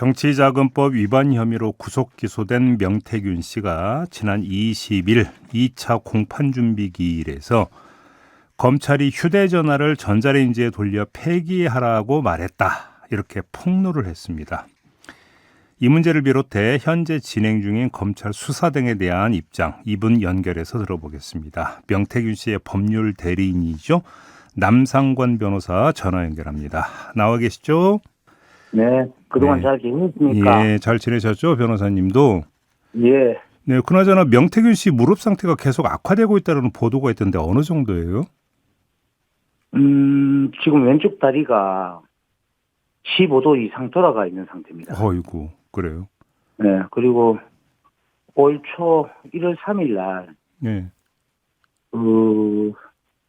정치자금법 위반 혐의로 구속 기소된 명태균 씨가 지난 20일 2차 공판준비기일에서 검찰이 휴대전화를 전자레인지에 돌려 폐기하라고 말했다. 이렇게 폭로를 했습니다. 이 문제를 비롯해 현재 진행 중인 검찰 수사 등에 대한 입장, 이분 연결해서 들어보겠습니다. 명태균 씨의 법률 대리인이죠. 남상권 변호사 전화 연결합니다. 나와 계시죠? 네, 그동안 네. 잘 지내셨습니까? 예, 잘 지내셨죠, 변호사님도? 예, 네, 그나저나 명태균 씨 무릎 상태가 계속 악화되고 있다는 보도가 있던데 어느 정도예요? 지금 왼쪽 다리가 15도 이상 돌아가 있는 상태입니다. 어이구, 그래요? 네, 그리고 올 초 1월 3일 날, 네.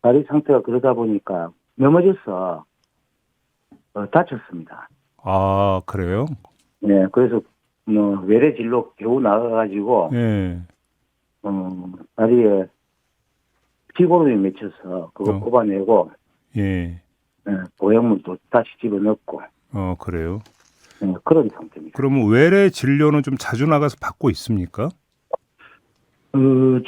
다리 상태가 그러다 보니까 넘어져서 다쳤습니다. 아, 그래요? 네, 그래서 외래진로 겨우 나가가지고, 예. 다리에 피고름이 맺혀서 그거 어. 뽑아내고, 예. 보형물도 다시 집어넣고, 그래요? 그런 상태입니다. 그러면 외래 진료는 좀 자주 나가서 받고 있습니까?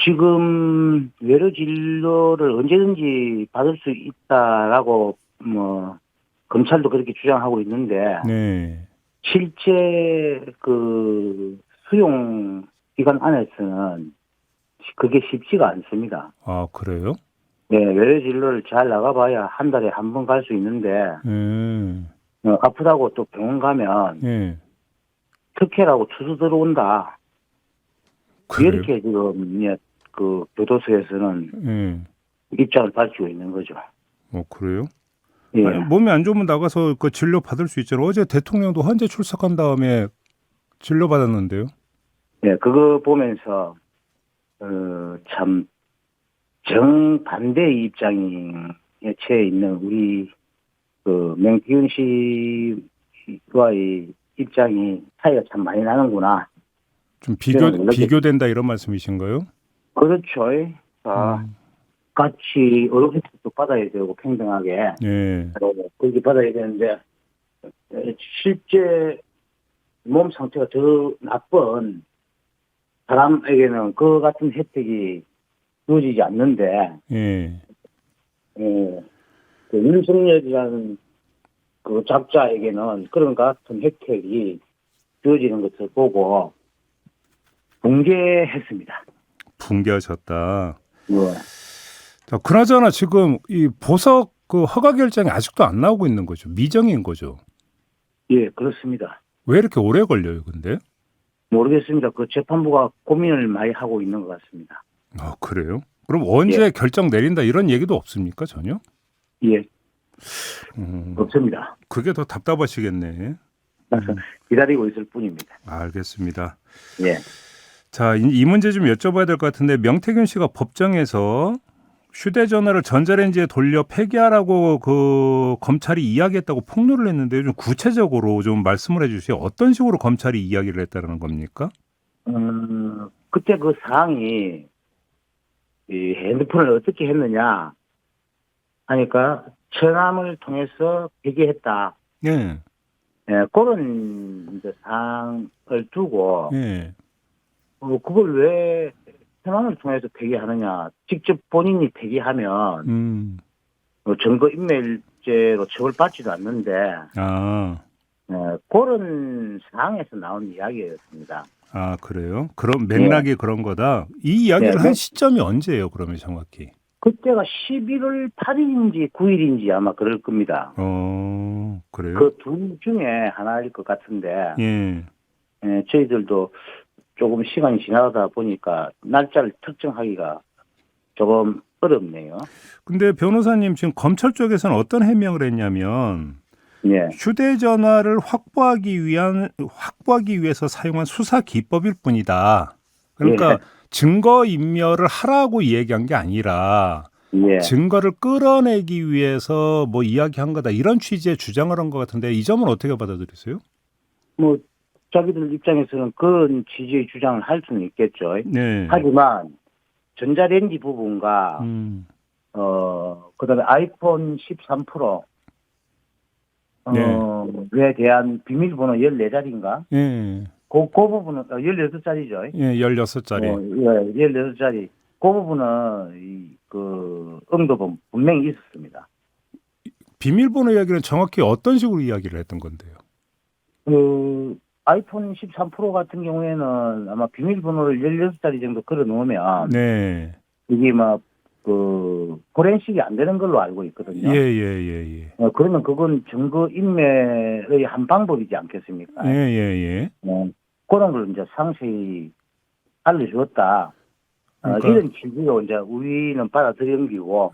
지금 외래 진료를 언제든지 받을 수 있다라고 검찰도 그렇게 주장하고 있는데 네. 실제 그 수용 기간 안에서는 그게 쉽지가 않습니다. 아, 그래요? 네, 외래 진료를 잘 나가봐야 한 달에 한 번 갈 수 있는데 아프다고 또 병원 가면 예. 특혜라고 투수 들어온다. 그래요? 이렇게 지금 그 교도소에서는 예. 입장을 밝히고 있는 거죠. 그래요? 예. 아니, 몸이 안 좋으면 나가서 그 진료 받을 수 있잖아요. 어제 대통령도 헌재 출석한 다음에 진료 받았는데요. 예, 그거 보면서, 참, 정반대의 입장에 처해 있는 우리, 명태균 씨와의 입장이 차이가 참 많이 나는구나. 좀 이렇게- 비교된다 이런 말씀이신가요? 그렇죠. 같이 의료혜택도 받아야 되고, 평등하게. 예. 그렇게 받아야 되는데, 실제 몸 상태가 더 나쁜 사람에게는 그 같은 혜택이 주어지지 않는데, 예. 그 윤석열이라는 그 작자에게는 그런 같은 혜택이 주어지는 것을 보고 붕괴했습니다. 붕괴하셨다. 예. 자, 그나저나 지금 이 보석 그 허가 결정이 아직도 안 나오고 있는 거죠. 미정인 거죠. 예, 그렇습니다. 왜 이렇게 오래 걸려요, 근데? 모르겠습니다. 그 재판부가 고민을 많이 하고 있는 것 같습니다. 아, 그래요? 그럼 언제 예. 결정 내린다 이런 얘기도 없습니까, 전혀? 예, 음, 없습니다. 그게 더 답답하시겠네. 기다리고 있을 뿐입니다. 알겠습니다. 예. 자, 이 문제 좀 여쭤봐야 될 것 같은데 명태균 씨가 법정에서 휴대전화를 전자레인지에 돌려 폐기하라고 그 검찰이 이야기했다고 폭로를 했는데 좀 구체적으로 좀 말씀을 해주세요. 어떤 식으로 검찰이 이야기를 했다는 겁니까? 그때 그 사항이 이 핸드폰을 어떻게 했느냐 하니까 천함을 통해서 폐기했다. 예, 예, 그런 이제 사항을 두고 예, 그걸 왜 천함을 통해서 폐기하느냐. 직접 본인이 폐기하면 증거 인멸죄로 처벌받지도 않는데 아, 그런 상황에서 나온 이야기였습니다. 아, 그래요? 그럼 맥락이 그런 거다. 이 이야기를 네, 한 시점이 언제예요, 그러면 정확히? 그때가 11월 8일인지 9일인지 아마 그럴 겁니다. 그래요? 그 둘 중에 하나일 것 같은데 예. 저희들도 조금 시간이 지나다 보니까 날짜를 특정하기가 조금 어렵네요. 근데 변호사님 지금 검찰 쪽에서는 어떤 해명을 했냐면 예, 휴대전화를 확보하기 위해서 사용한 수사 기법일 뿐이다. 그러니까 증거 인멸을 하라고 얘기한 게 아니라 예. 증거를 끌어내기 위해서 뭐 이야기한 거다. 이런 취지의 주장을 한 것 같은데 이 점은 어떻게 받아들이세요? 뭐 자기들 입장에서는 그런 취지의 주장을 할 수는 있겠죠. 네. 하지만 전자레인지 부분과 그다음에 아이폰 13 프로 에 대한 비밀번호 14자리인가? 예. 그 부분은 16자리죠. 예, 16자리. 예, 16자리. 그 부분은 응답은 분명히 있었습니다. 비밀번호 이야기는 정확히 어떤 식으로 이야기를 했던 건데요? 아이폰 13 프로 같은 경우에는 아마 비밀번호를 16자리 정도 걸어 놓으면 네. 이게 포렌식이 안 되는 걸로 알고 있거든요. 예. 그러면 그건 증거 인멸의 한 방법이지 않겠습니까? 예. 그런 걸 이제 상세히 알려주었다. 그러니까, 이런 취지로 이제 우리는 받아들여기고,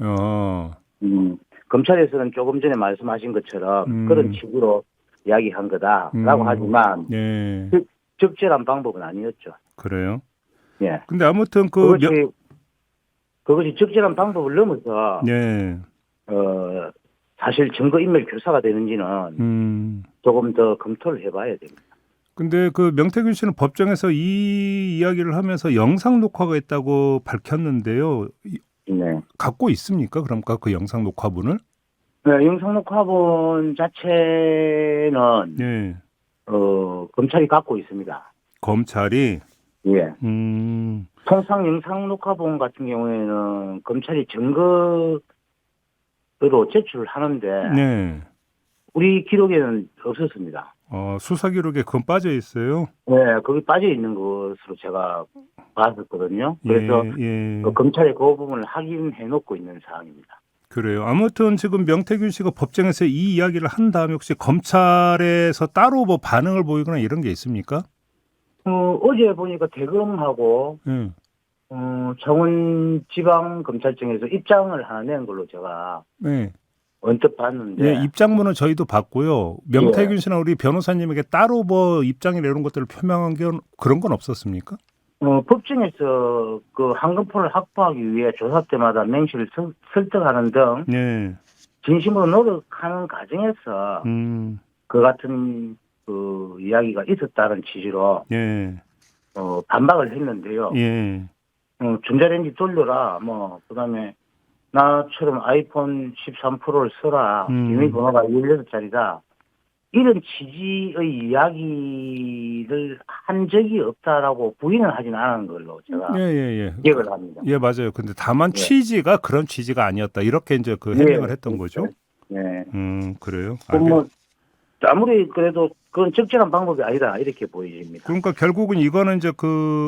검찰에서는 조금 전에 말씀하신 것처럼 그런 취지로 이야기한 거다라고 하지만, 예. 적절한 방법은 아니었죠. 그래요? 예. 근데 아무튼 그것이 적절한 방법을 넘어서, 예. 사실 증거인멸 교사가 되는지는 조금 더 검토를 해봐야 됩니다. 근데 명태균 씨는 법정에서 이 이야기를 하면서 영상 녹화가 있다고 밝혔는데요. 네. 갖고 있습니까? 그러니까 그 영상 녹화본을? 네, 영상 녹화본 자체는 예. 검찰이 갖고 있습니다. 검찰이? 예. 통상 영상 녹화본 같은 경우에는 검찰이 증거로 제출을 하는데 네. 우리 기록에는 없었습니다. 수사 기록에 그건 빠져 있어요? 네, 거기 빠져 있는 것으로 제가 봤었거든요. 그래서 예. 검찰이 그 부분을 확인해 놓고 있는 사항입니다. 그래요. 아무튼 지금 명태균 씨가 법정에서 이 이야기를 한 다음에 혹시 검찰에서 따로 뭐 반응을 보이거나 이런 게 있습니까? 어제 보니까 대검하고 창원지방검찰청에서 입장을 하나 낸 걸로 제가 네. 언뜻 봤는데. 예, 입장문은 저희도 봤고요. 명태균 씨나 우리 변호사님에게 따로 뭐 입장이나 이런 것들을 표명한 게 그런 건 없었습니까? 법정에서 그 한금포를 확보하기 위해 조사 때마다 맹실을 설득하는 등 네. 진심으로 노력하는 과정에서 그 같은 이야기가 있었다는 취지로 예. 반박을 했는데요. 예. 전자레인지 돌려라. 그다음에 나처럼 아이폰 13 프로를 써라. 비밀번호가 16자리다. 이런 취지의 이야기를 한 적이 없다라고 부인을 하진 않은 걸로 제가 기억을 합니다. 예, 맞아요. 근데 다만 취지가 그런 취지가 아니었다. 이렇게 이제 해명을 했던 거죠. 네. 그래요. 아무리 그래도 그건 적절한 방법이 아니다 이렇게 보여집니다. 그러니까 결국은 이거는 이제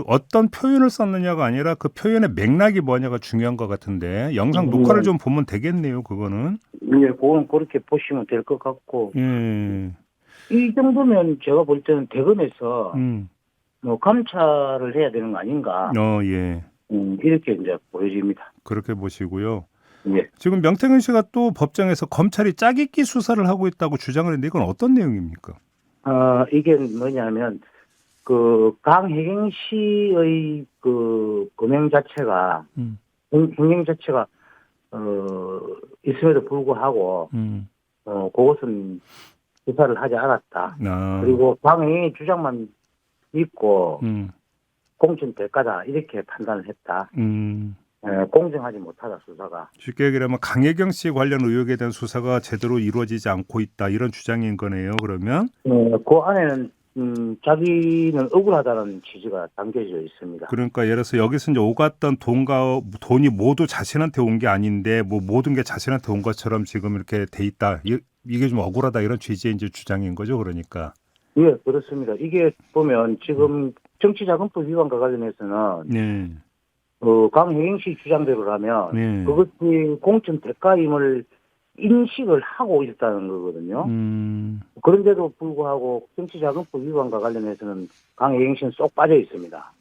어떤 표현을 썼느냐가 아니라 그 표현의 맥락이 뭐냐가 중요한 것 같은데 영상 녹화를 좀 보면 되겠네요. 그거는. 예, 그건 그렇게 보시면 될 것 같고. 이 정도면 제가 볼 때는 대검에서 감찰을 해야 되는 거 아닌가. 예. 이렇게 이제 보여집니다. 그렇게 보시고요. 예. 지금 명태균 씨가 또 법정에서 검찰이 짜깁기 수사를 하고 있다고 주장을 했는데 이건 어떤 내용입니까? 이게 뭐냐면 강혜경 씨의 범행 자체가 행동 자체가 있음에도 불구하고 그것은 수사를 하지 않았다. 그리고 강혜경의 주장만 믿고 공천 대가다 이렇게 판단을 했다. 공정하지 못하다 수사가. 쉽게 얘기하면 강혜경 씨 관련 의혹에 대한 수사가 제대로 이루어지지 않고 있다 이런 주장인 거네요. 그러면 그 안에는 자기는 억울하다는 취지가 담겨져 있습니다. 그러니까 예를 들어서 여기서 이제 오갔던 돈이 모두 자신한테 온 게 아닌데 모든 게 자신한테 온 것처럼 지금 이렇게 돼 있다. 이게 좀 억울하다 이런 취지의 이제 주장인 거죠. 그러니까. 예, 그렇습니다. 이게 보면 지금 정치자금법 위반과 관련해서는 강혜경 씨 주장대로라면 그것이 공천 대가임을 인식을 하고 있다는 거거든요. 그런데도 불구하고 정치자금법 위반과 관련해서는 강혜경 씨는 쏙 빠져 있습니다.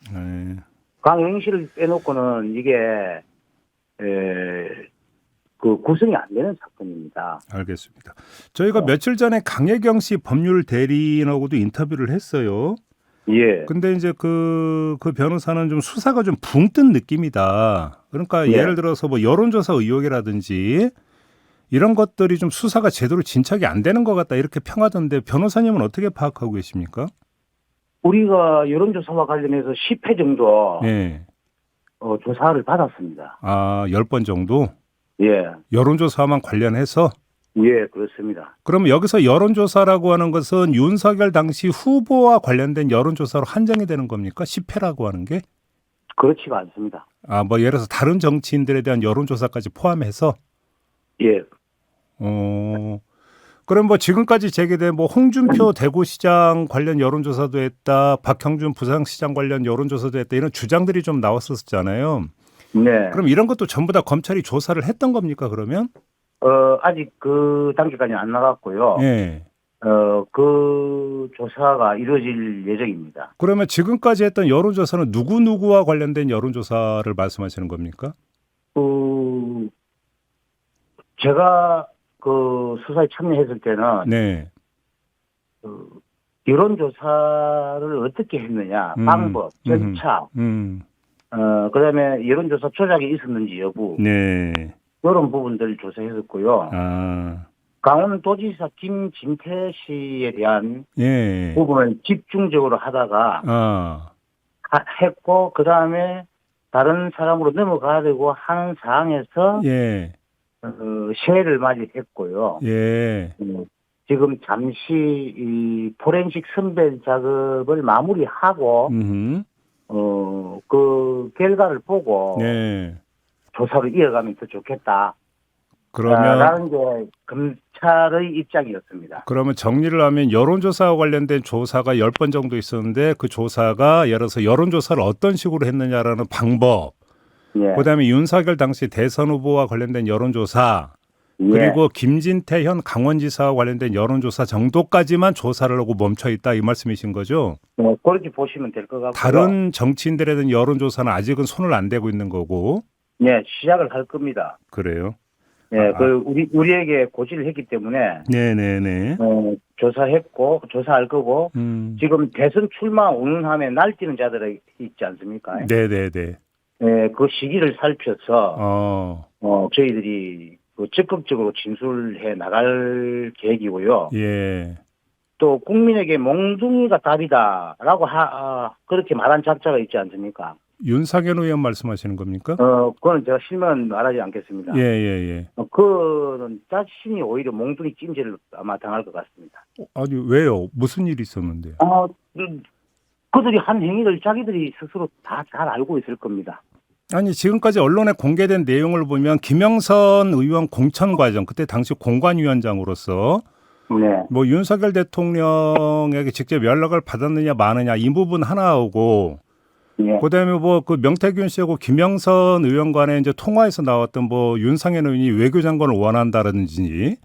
강혜경 씨를 빼놓고는 이게 구성이 안 되는 사건입니다. 알겠습니다. 저희가 며칠 전에 강혜경 씨 법률 대리인하고도 인터뷰를 했어요. 예. 근데 이제 그 변호사는 좀 수사가 좀 붕 뜬 느낌이다. 그러니까 예를 들어서 뭐 여론조사 의혹이라든지 이런 것들이 좀 수사가 제대로 진척이 안 되는 것 같다 이렇게 평하던데 변호사님은 어떻게 파악하고 계십니까? 우리가 여론조사와 관련해서 10회 정도 조사를 받았습니다. 10번 정도? 예. 여론조사만 관련해서? 예, 그렇습니다. 그러면 여기서 여론조사라고 하는 것은 윤석열 당시 후보와 관련된 여론조사로 한정이 되는 겁니까? 10회라고 하는 게? 그렇지가 않습니다. 아, 뭐 예를 들어서 다른 정치인들에 대한 여론조사까지 포함해서? 예, 그럼 뭐 지금까지 제기된 뭐 홍준표 대구시장 관련 여론조사도 했다, 박형준 부산시장 관련 여론조사도 했다, 이런 주장들이 좀 나왔었잖아요. 네. 그럼 이런 것도 전부 다 검찰이 조사를 했던 겁니까, 그러면? 아직 그 단계까지 안 나갔고요. 예. 그 조사가 이루어질 예정입니다. 그러면 지금까지 했던 여론조사는 누구누구와 관련된 여론조사를 말씀하시는 겁니까? 제가 그 수사에 참여했을 때는 네. 여론조사를 어떻게 했느냐, 방법, 절차, 그다음에 여론조사 조작이 있었는지 여부, 네. 이런 부분들을 조사했었고요. 아. 강원도지사 김진태 씨에 대한 예. 부분을 집중적으로 하다가 했고, 그다음에 다른 사람으로 넘어가려고 하는 상황에서 예. 시해를 맞이했고요. 예. 지금 잠시 이 포렌식 선별 작업을 마무리하고 그 결과를 보고 네. 조사를 이어가면 더 좋겠다. 그러면 라는 게 검찰의 입장이었습니다. 그러면 정리를 하면 여론조사와 관련된 조사가 10번 정도 있었는데 그 조사가 예를 들어서 여론조사를 어떤 식으로 했느냐라는 방법, 예. 그다음에 윤석열 당시 대선 후보와 관련된 여론조사, 그리고 김진태 현 강원지사와 관련된 여론조사 정도까지만 조사를 하고 멈춰 있다, 이 말씀이신 거죠? 그렇게 보시면 될 것 같고요. 다른 정치인들에 대한 여론조사는 아직은 손을 안 대고 있는 거고. 네, 시작을 할 겁니다. 그래요? 네, 우리에게 고지를 했기 때문에. 네네네. 조사했고, 조사할 거고, 지금 대선 출마 운운함에 날뛰는 자들이 있지 않습니까? 네네네. 네, 그 시기를 살펴서, 저희들이 적극적으로 진술해 나갈 계획이고요. 예. 또 국민에게 몽둥이가 답이다라고 그렇게 말한 작자가 있지 않습니까? 윤상현 의원 말씀하시는 겁니까? 그거는 제가 실명은 말하지 않겠습니다. 예. 그는 자신이 오히려 몽둥이 찜질을 아마 당할 것 같습니다. 아니, 왜요? 무슨 일이 있었는데요? 그들이 한 행위를 자기들이 스스로 다 잘 알고 있을 겁니다. 아니, 지금까지 언론에 공개된 내용을 보면 김영선 의원 공천 과정, 그때 당시 공관위원장으로서 네. 뭐 윤석열 대통령에게 직접 연락을 받았느냐 마느냐 이 부분 하나하고, 예. 그다음에 뭐 그 명태균 씨하고 김영선 의원 간에 이제 통화에서 나왔던 뭐 윤상현 의원이 외교장관을 원한다라든지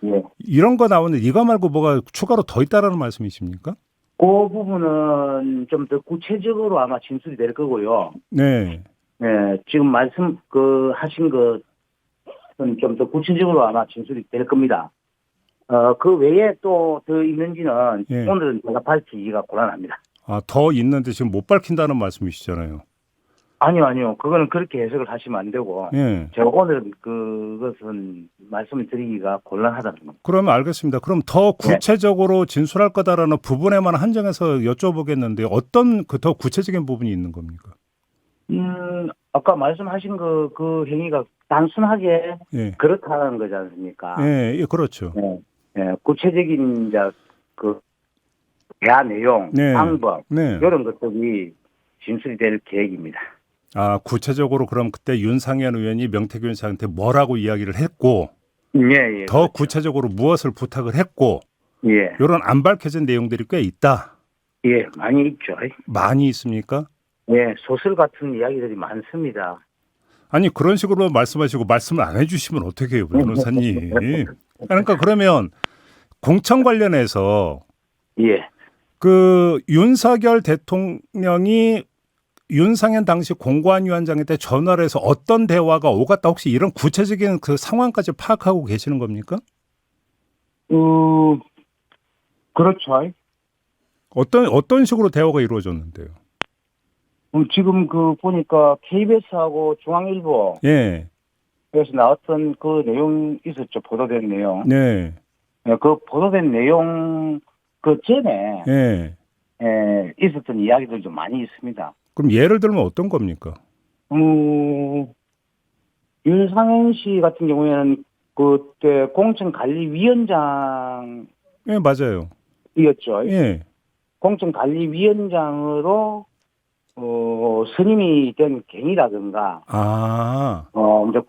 예. 이런 거 나오는데 이거 말고 뭐가 추가로 더 있다라는 말씀이십니까? 그 부분은 좀 더 구체적으로 아마 진술이 될 거고요. 네. 네, 지금 하신 것은 좀 더 구체적으로 아마 진술이 될 겁니다. 그 외에 또 더 있는지는 예. 오늘은 제가 밝히기가 곤란합니다. 아, 더 있는데 지금 못 밝힌다는 말씀이시잖아요. 아니요. 그거는 그렇게 해석을 하시면 안 되고. 예. 제가 오늘은 그것은 말씀을 드리기가 곤란하다는 겁니다. 그러면 알겠습니다. 그럼 더 구체적으로 진술할 거다라는 부분에만 한정해서 여쭤보겠는데 어떤 그 더 구체적인 부분이 있는 겁니까? 아까 말씀하신 그 행위가 단순하게 그렇다는 거지 않습니까? 예, 그렇죠. 네, 구체적인 대화 내용, 방법 이런 것들이 진술이 될 계획입니다. 아, 구체적으로 그럼 그때 윤상현 의원이 명태균 씨한테 뭐라고 이야기를 했고, 예, 더 그렇죠. 구체적으로 무엇을 부탁을 했고, 예, 이런 안 밝혀진 내용들이 꽤 있다. 예, 많이 있죠. 많이 있습니까? 예, 소설 같은 이야기들이 많습니다. 아니, 그런 식으로 말씀하시고 말씀을 안 해주시면 어떻게 해요, 변호사님? 그러니까 그러면 공천 관련해서 그 윤석열 대통령이 윤상현 당시 공관위원장 때 전화를 해서 어떤 대화가 오갔다, 혹시 이런 구체적인 그 상황까지 파악하고 계시는 겁니까? 그렇죠. 어떤 식으로 대화가 이루어졌는데요? 지금 보니까 KBS하고 중앙일보 그래서 나왔던 그 내용 있었죠. 보도된 내용. 네. 그 보도된 내용 전에 있었던 이야기들도 많이 있습니다. 그럼 예를 들면 어떤 겁니까? 윤상현 씨 같은 경우에는 그때 공천관리위원장이었죠. 예, 맞아요. 예. 공천관리위원장으로 선임이 된 경위라든가, 아, 이제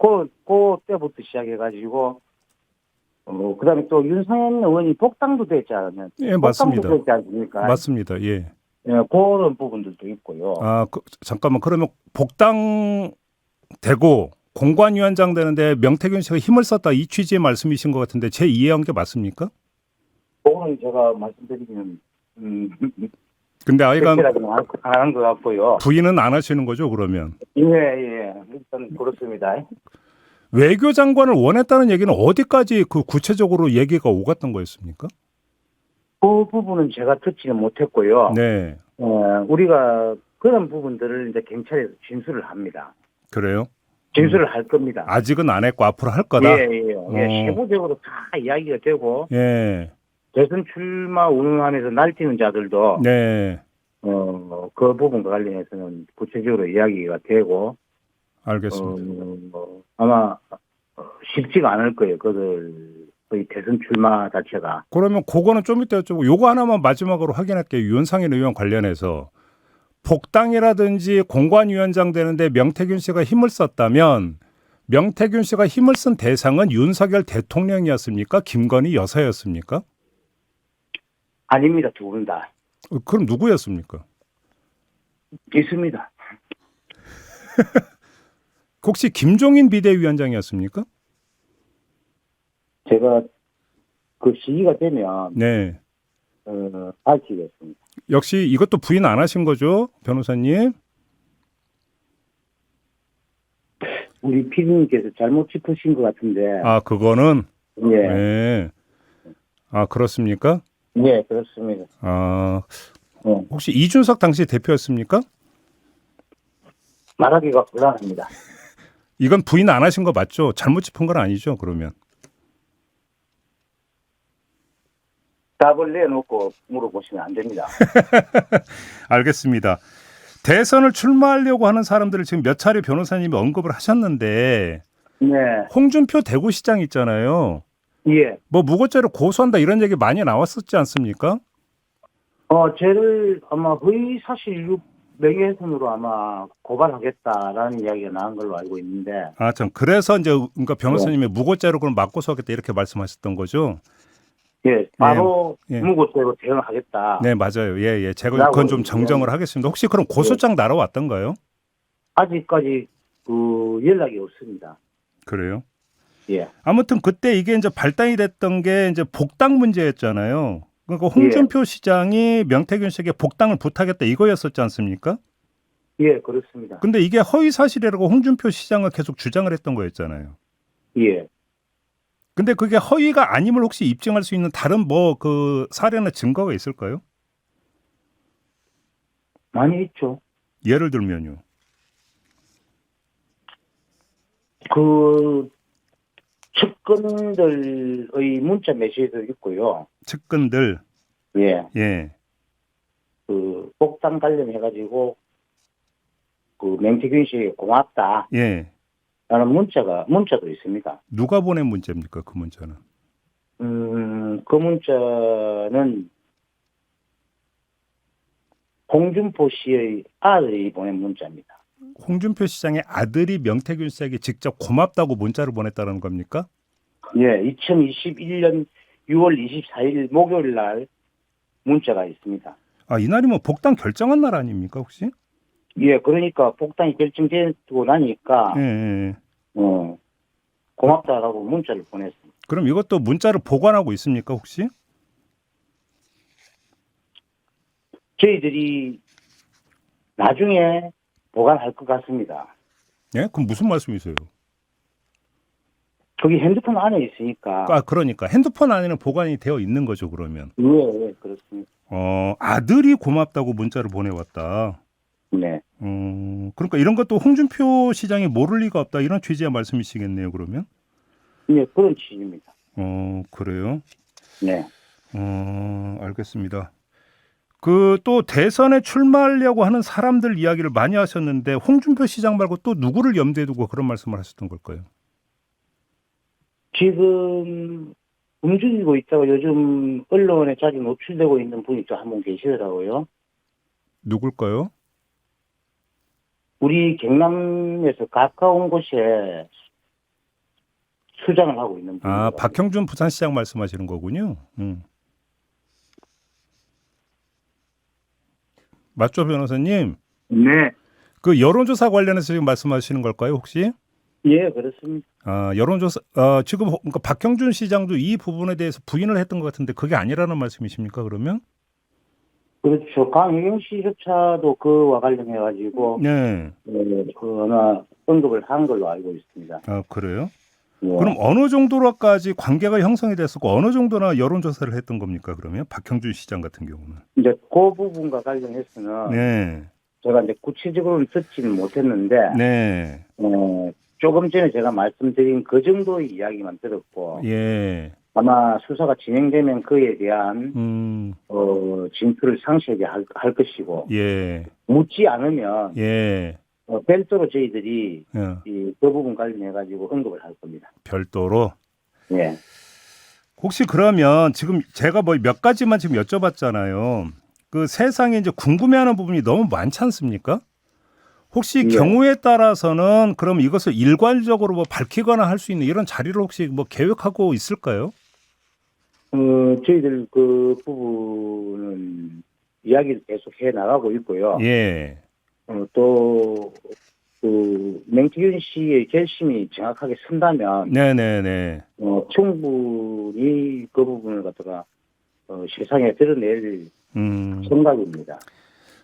그때부터 시작해가지고, 그다음에 또 윤상현 의원이 복당도 됐지 않았냐? 예, 복당도 맞습니다. 됐지 않습니까? 맞습니다. 예. 예, 그런 부분들도 있고요. 아, 잠깐만. 그러면 복당 되고 공관위원장 되는데 명태균 씨가 힘을 썼다 이 취지의 말씀이신 것 같은데 제 이해한 게 맞습니까? 그거는 제가 말씀드리기는, 근데 아이가 적절하지는 않은 것 같고요. 부인은 안 하시는 거죠, 그러면? 예, 예. 일단 그렇습니다. 외교장관을 원했다는 얘기는 어디까지 그 구체적으로 얘기가 오갔던 거였습니까? 그 부분은 제가 듣지는 못했고요. 네. 우리가 그런 부분들을 이제 경찰에서 진술을 합니다. 그래요? 진술을 할 겁니다. 아직은 안 했고 앞으로 할 거다. 예, 예, 예. 세부적으로 다 이야기가 되고, 예. 대선 출마 운운하면서 날뛰는 자들도, 네. 그 부분과 관련해서는 구체적으로 이야기가 되고, 알겠습니다. 아마 쉽지가 않을 거예요. 그들의 대선 출마 자체가. 그러면 그거는 좀 이따 여쭤보고 요거 하나만 마지막으로 확인할게요. 윤상현 의원 관련해서 복당이라든지 공관위원장 되는데 명태균 씨가 힘을 썼다면 명태균 씨가 힘을 쓴 대상은 윤석열 대통령이었습니까? 김건희 여사였습니까? 아닙니다. 두 분 다. 그럼 누구였습니까? 있습니다. 혹시 김종인 비대위원장이었습니까? 제가 그 시기가 되면, 네. 밝히겠습니다. 역시 이것도 부인 안 하신 거죠, 변호사님? 우리 피디님께서 잘못 짚으신 것 같은데. 아, 그거는 예. 네. 아, 그렇습니까? 예, 그렇습니다. 아, 혹시 이준석 당시 대표였습니까? 말하기가 곤란합니다. 이건 부인 안 하신 거 맞죠? 잘못 짚은 건 아니죠, 그러면? 답을 내놓고 물어보시면 안 됩니다. 알겠습니다. 대선을 출마하려고 하는 사람들을 지금 몇 차례 변호사님이 언급을 하셨는데 네. 홍준표 대구시장 있잖아요. 예. 뭐 무고죄로 고소한다 이런 얘기 많이 나왔었지 않습니까? 쟤를 아마 허위사실 명예훼손으로 아마 고발하겠다라는 이야기가 나온 걸로 알고 있는데. 아, 참. 그래서 이제 그러니까 변호사님이 무고죄로 그럼 맞고서 하겠다 이렇게 말씀하셨던 거죠? 예, 바로 예. 무고죄로 대응하겠다. 네, 맞아요. 예, 예. 제가 그건 좀 정정을 하겠습니다. 혹시 그럼 고소장 날아왔던가요? 아직까지 그 연락이 없습니다. 그래요? 예. 아무튼 그때 이게 이제 발단이 됐던 게 이제 복당 문제였잖아요. 그러니까 홍준표 시장이 명태균 씨에게 복당을 부탁했다 이거였었지 않습니까? 예, 그렇습니다. 근데 이게 허위 사실이라고 홍준표 시장은 계속 주장을 했던 거였잖아요. 예. 근데 그게 허위가 아님을 혹시 입증할 수 있는 다른 뭐 그 사례나 증거가 있을까요? 많이 있죠. 예를 들면요. 그 측근들의 문자 메시지도 있고요. 측근들. 예. 예. 그 복당 관련해가지고 그 명태균 씨 고맙다. 예. 라는 문자도 있습니다. 누가 보낸 문자입니까? 그 문자는. 그 문자는 홍준표 씨의 아들이 보낸 문자입니다. 홍준표 시장의 아들이 명태균 씨에게 직접 고맙다고 문자를 보냈다는 겁니까? 예, 2021년 6월 24일 목요일 날 문자가 있습니다. 아, 이날이 뭐 복당 결정한 날 아닙니까, 혹시? 예, 그러니까 복당이 결정되고 나니까 예, 예. 고맙다라고 문자를 보냈습니다. 그럼 이것도 문자를 보관하고 있습니까, 혹시? 저희들이 나중에 보관할 것 같습니다. 예? 그럼 무슨 말씀이세요? 거기 핸드폰 안에 있으니까. 아, 그러니까 핸드폰 안에는 보관이 되어 있는 거죠, 그러면. 예, 그렇습니다. 아들이 고맙다고 문자를 보내왔다. 네. 그러니까 이런 것도 홍준표 시장이 모를 리가 없다 이런 취지의 말씀이시겠네요, 그러면? 예, 그런 취지입니다. 그래요? 네. 알겠습니다. 그 또 대선에 출마하려고 하는 사람들 이야기를 많이 하셨는데 홍준표 시장 말고 또 누구를 염두에 두고 그런 말씀을 하셨던 걸까요? 지금 움직이고 있다고 요즘 언론에 자주 노출되고 있는 분이 또 한 분 계시더라고요. 누굴까요? 우리 경남에서 가까운 곳에 수장을 하고 있는 분입니다. 아, 박형준 부산시장 말씀하시는 거군요. 맞죠, 변호사님? 네. 그 여론조사 관련해서 지금 말씀하시는 걸까요, 혹시? 예, 그렇습니다. 아, 여론조사, 지금 그러니까 박형준 시장도 이 부분에 대해서 부인을 했던 것 같은데 그게 아니라는 말씀이십니까, 그러면? 그렇죠. 강혜경 씨 조차도 그와 관련해가지고, 네. 그 아마 언급을 한 걸로 알고 있습니다. 아, 그래요? 예. 그럼 어느 정도로까지 관계가 형성이 됐었고 어느 정도나 여론조사를 했던 겁니까, 그러면? 박형준 시장 같은 경우는. 이제 그 부분과 관련해서는 네. 제가 이제 구체적으로는 듣지는 못했는데, 네. 조금 전에 제가 말씀드린 그 정도의 이야기만 들었고, 예. 아마 수사가 진행되면 그에 대한 진술을 상세하게 할 것이고, 예. 묻지 않으면 예. 별도로 저희들이 예. 그 부분 관련해 가지고 언급을 할 겁니다. 별도로. 예. 혹시 그러면 지금 제가 뭐 몇 가지만 지금 여쭤봤잖아요. 그 세상에 이제 궁금해하는 부분이 너무 많지 않습니까? 혹시 예. 경우에 따라서는 그럼 이것을 일괄적으로 뭐 밝히거나 할 수 있는 이런 자리를 혹시 뭐 계획하고 있을까요? 저희들 그 부분은 이야기를 계속 해 나가고 있고요. 예. 또 그 맹태균 씨의 결심이 정확하게 선다면, 네네네. 충분히 그 부분을 갖다가 세상에 드러낼 생각입니다.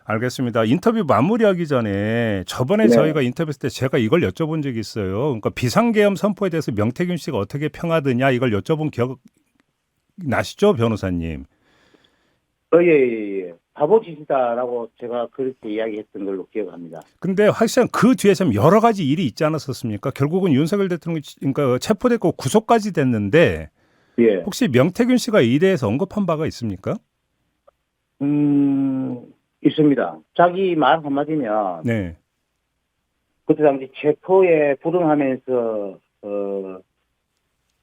알겠습니다. 인터뷰 마무리하기 전에 저번에 네. 저희가 인터뷰했을 때 제가 이걸 여쭤본 적이 있어요. 그러니까 비상계엄 선포에 대해서 명태균 씨가 어떻게 평하느냐 이걸 여쭤본 기억 나시죠, 변호사님? 예. 바보짓이다라고 제가 그렇게 이야기했던 걸로 기억합니다. 근데 확실한 그 뒤에 참 여러 가지 일이 있지 않았었습니까? 결국은 윤석열 대통령이 그러니까 체포됐고 구속까지 됐는데 예. 혹시 명태균 씨가 이 대해서 언급한 바가 있습니까? 있습니다. 자기 말 한마디면, 네. 그때 당시 체포에 불응하면서,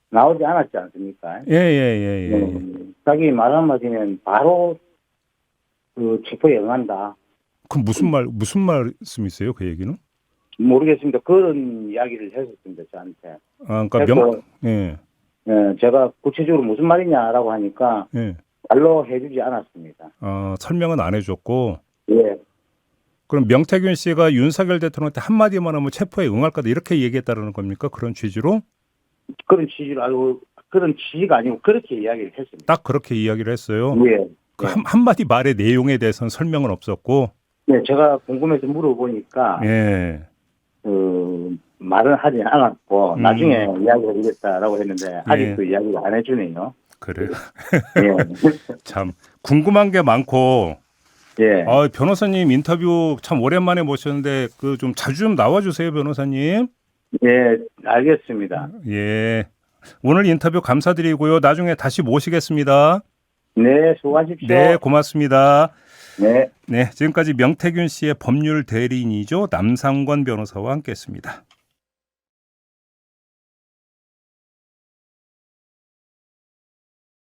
나오지 않았지 않습니까? 예. 자기 말 한마디면 바로 그 체포에 응한다. 그럼 무슨 말씀이세요? 그 얘기는? 모르겠습니다. 그런 이야기를 했었습니다, 저한테. 아, 그러니까 예. 제가 구체적으로 무슨 말이냐라고 하니까 예. 말로 해주지 않았습니다. 설명은 안 해줬고. 예. 그럼 명태균 씨가 윤석열 대통령한테 한마디만 하면 체포에 응할 거다 이렇게 얘기했다는 겁니까? 그런 취지로? 그런 취지로 알고, 그런 취지가 아니고 그렇게 이야기를 했습니다. 딱 그렇게 이야기를 했어요. 예. 그 한마디 말의 내용에 대해서는 설명은 없었고. 네, 제가 궁금해서 물어보니까, 예. 말은 하지 않았고, 나중에 이야기를 하겠다라고 했는데, 아직도 이야기를 안 해주네요. 그래요. 예. 참 궁금한 게 많고. 예. 변호사님 인터뷰 참 오랜만에 모셨는데 그 좀 자주 좀 나와주세요, 변호사님. 예, 알겠습니다. 예. 오늘 인터뷰 감사드리고요. 나중에 다시 모시겠습니다. 네, 수고하십시오. 네, 고맙습니다. 네. 네, 지금까지 명태균 씨의 법률 대리인이죠. 남상권 변호사와 함께했습니다.